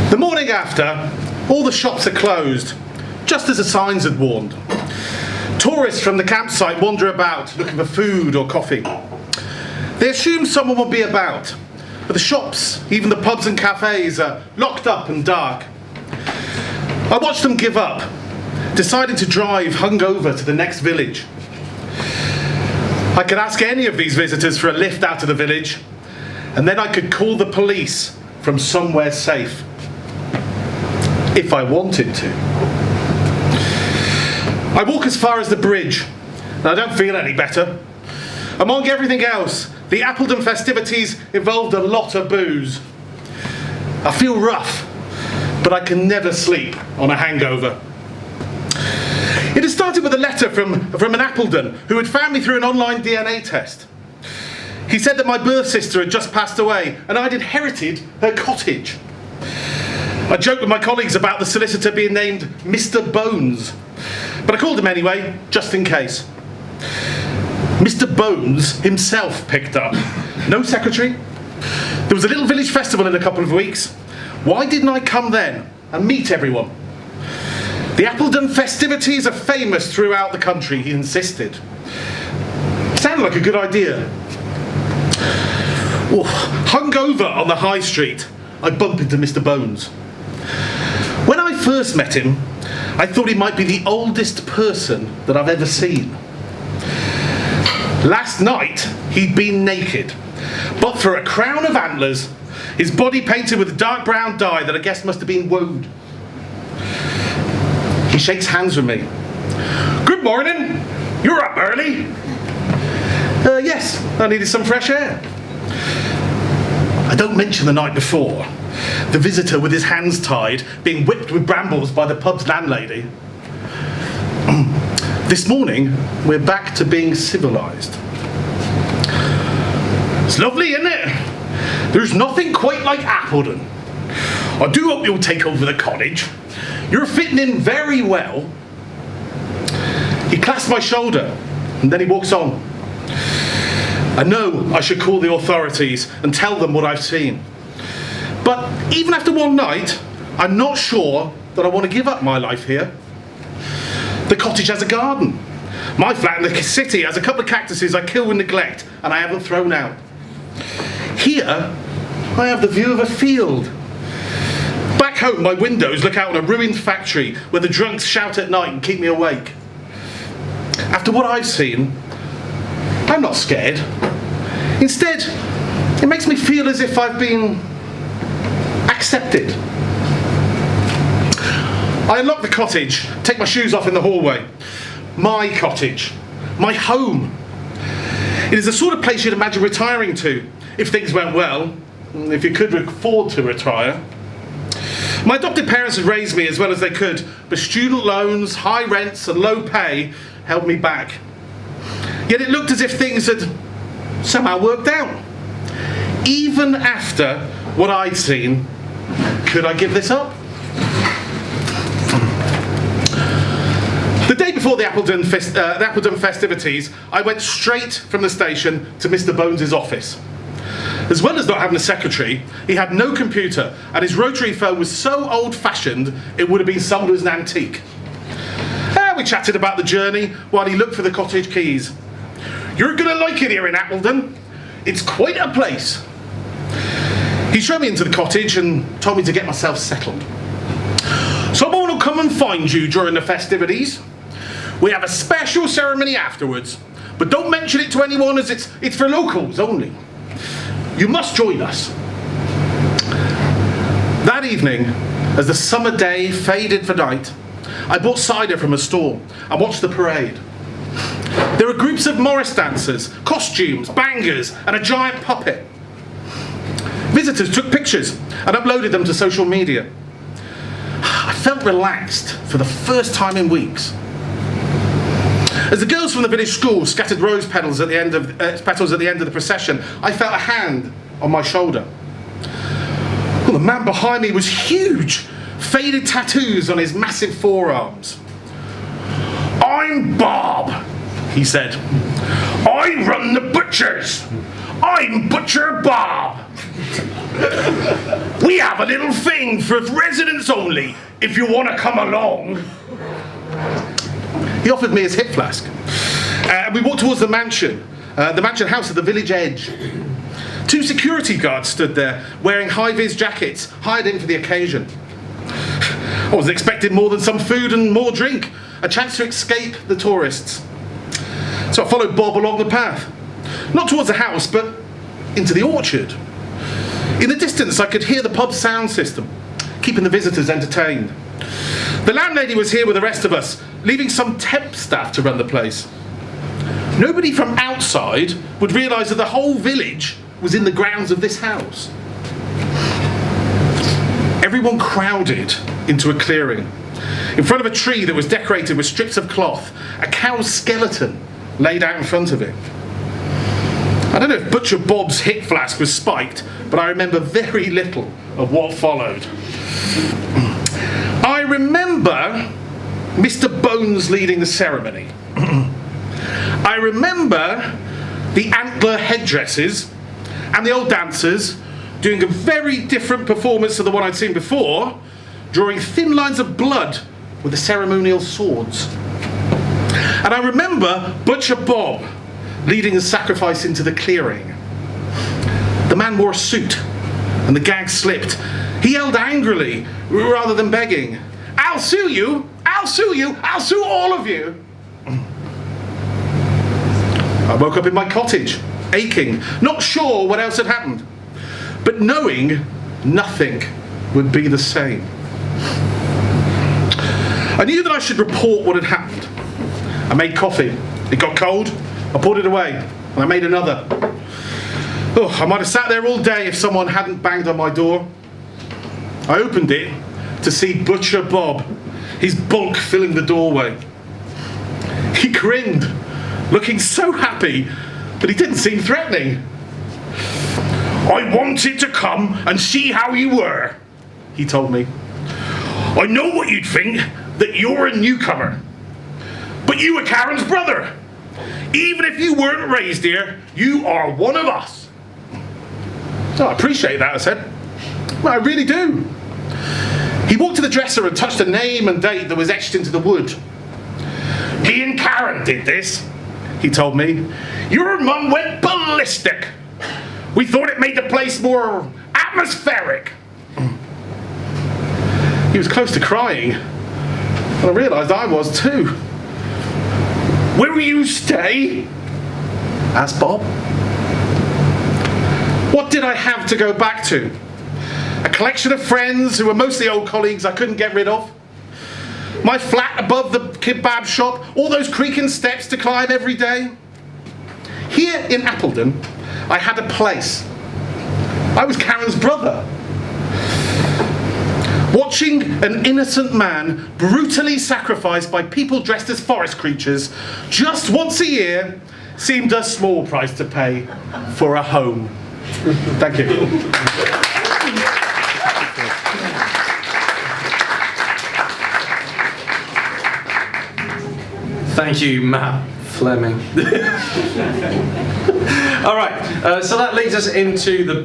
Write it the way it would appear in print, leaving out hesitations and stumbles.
The morning after, all the shops are closed, just as the signs had warned. Tourists from the campsite wander about looking for food or coffee. They assume someone will be about, but the shops, even the pubs and cafes, are locked up and dark. I watched them give up, deciding to drive hungover to the next village. I could ask any of these visitors for a lift out of the village, and then I could call the police from somewhere safe. If I wanted to. I walk as far as the bridge, and I don't feel any better. Among everything else, the Appledon festivities involved a lot of booze. I feel rough, but I can never sleep on a hangover. It had started with a letter from an Appledon who had found me through an online DNA test. He said that my birth sister had just passed away, and I'd inherited her cottage. I joked with my colleagues about the solicitor being named Mr. Bones, but I called him anyway, just in case. Mr. Bones himself picked up. No secretary. There was a little village festival in a couple of weeks. Why didn't I come then and meet everyone? The Appledon festivities are famous throughout the country, he insisted. Sounded like a good idea. Hungover on the high street, I bump into Mr. Bones. When I first met him, I thought he might be the oldest person that I've ever seen. Last night, he'd been naked, but for a crown of antlers, his body painted with a dark brown dye that I guess must have been woad. He shakes hands with me. Good morning, you're up early. Yes, I needed some fresh air. I don't mention the night before. The visitor with his hands tied, being whipped with brambles by the pub's landlady. This morning, we're back to being civilised. It's lovely, isn't it? There's nothing quite like Appledon. I do hope you'll take over the cottage. You're fitting in very well. He clasps my shoulder, and then he walks on. I know I should call the authorities and tell them what I've seen. But even after one night, I'm not sure that I want to give up my life here. The cottage has a garden. My flat in the city has a couple of cactuses I kill with neglect and I haven't thrown out. Here, I have the view of a field. Back home, my windows look out on a ruined factory where the drunks shout at night and keep me awake. After what I've seen, I'm not scared. Instead, it makes me feel as if I've been accepted. I unlock the cottage, take my shoes off in the hallway. My cottage, my home. It is the sort of place you'd imagine retiring to, if things went well, if you could afford to retire. My adopted parents had raised me as well as they could, but student loans, high rents and low pay held me back. Yet it looked as if things had somehow worked out. Even after what I'd seen, could I give this up? The day before the Appledon festivities, I went straight from the station to Mr. Bones' office. As well as not having a secretary, he had no computer, and his rotary phone was so old-fashioned it would have been sold as an antique. We chatted about the journey while he looked for the cottage keys. You're going to like it here in Appledon. It's quite a place. He showed me into the cottage and told me to get myself settled. Someone will come and find you during the festivities. We have a special ceremony afterwards, but don't mention it to anyone as it's for locals only. You must join us. That evening, as the summer day faded for night, I bought cider from a stall and watched the parade. There were groups of Morris dancers, costumes, bangers, and a giant puppet. Visitors took pictures and uploaded them to social media. I felt relaxed for the first time in weeks. As the girls from the village school scattered rose petals at the end of the procession, I felt a hand on my shoulder. Well, the man behind me was huge, faded tattoos on his massive forearms. I'm Bob, he said. I run the butchers. I'm Butcher Bob. We have a little thing for residents only, if you want to come along. He offered me his hip flask. And we walked towards the mansion house at the village edge. 2 security guards stood there, wearing high-vis jackets, hired in for the occasion. I wasn't expecting more than some food and more drink, a chance to escape the tourists. So I followed Bob along the path. Not towards the house, but into the orchard. In the distance, I could hear the pub's sound system, keeping the visitors entertained. The landlady was here with the rest of us, leaving some temp staff to run the place. Nobody from outside would realise that the whole village was in the grounds of this house. Everyone crowded into a clearing. In front of a tree that was decorated with strips of cloth, a cow's skeleton laid out in front of it. I don't know if Butcher Bob's hip flask was spiked, but I remember very little of what followed. I remember Mr. Bones leading the ceremony. I remember the antler headdresses and the old dancers doing a very different performance to the one I'd seen before, drawing thin lines of blood with the ceremonial swords. And I remember Butcher Bob leading the sacrifice into the clearing. The man wore a suit, and the gag slipped. He yelled angrily, rather than begging, "I'll sue you! I'll sue you! I'll sue all of you!" I woke up in my cottage, aching, not sure what else had happened, but knowing nothing would be the same. I knew that I should report what had happened. I made coffee. It got cold. I poured it away, and I made another. Oh, I might have sat there all day if someone hadn't banged on my door. I opened it to see Butcher Bob, his bulk filling the doorway. He grinned, looking so happy that he didn't seem threatening. "I wanted to come and see how you were," he told me. "I know what you'd think, that you're a newcomer. But you are Karen's brother. Even if you weren't raised here, you are one of us." "Oh, I appreciate that," I said. "Well, I really do." He walked to the dresser and touched a name and date that was etched into the wood. "Me and Karen did this," he told me. "Your mum went ballistic. We thought it made the place more atmospheric." He was close to crying, and I realised I was too. "Where will you stay?" asked Bob. What did I have to go back to? A collection of friends who were mostly old colleagues I couldn't get rid of? My flat above the kebab shop? All those creaking steps to climb every day? Here in Appledon, I had a place. I was Karen's brother. Watching an innocent man brutally sacrificed by people dressed as forest creatures just once a year seemed a small price to pay for a home. Thank you. Thank you, Matt Fleming. All right, so that leads us into the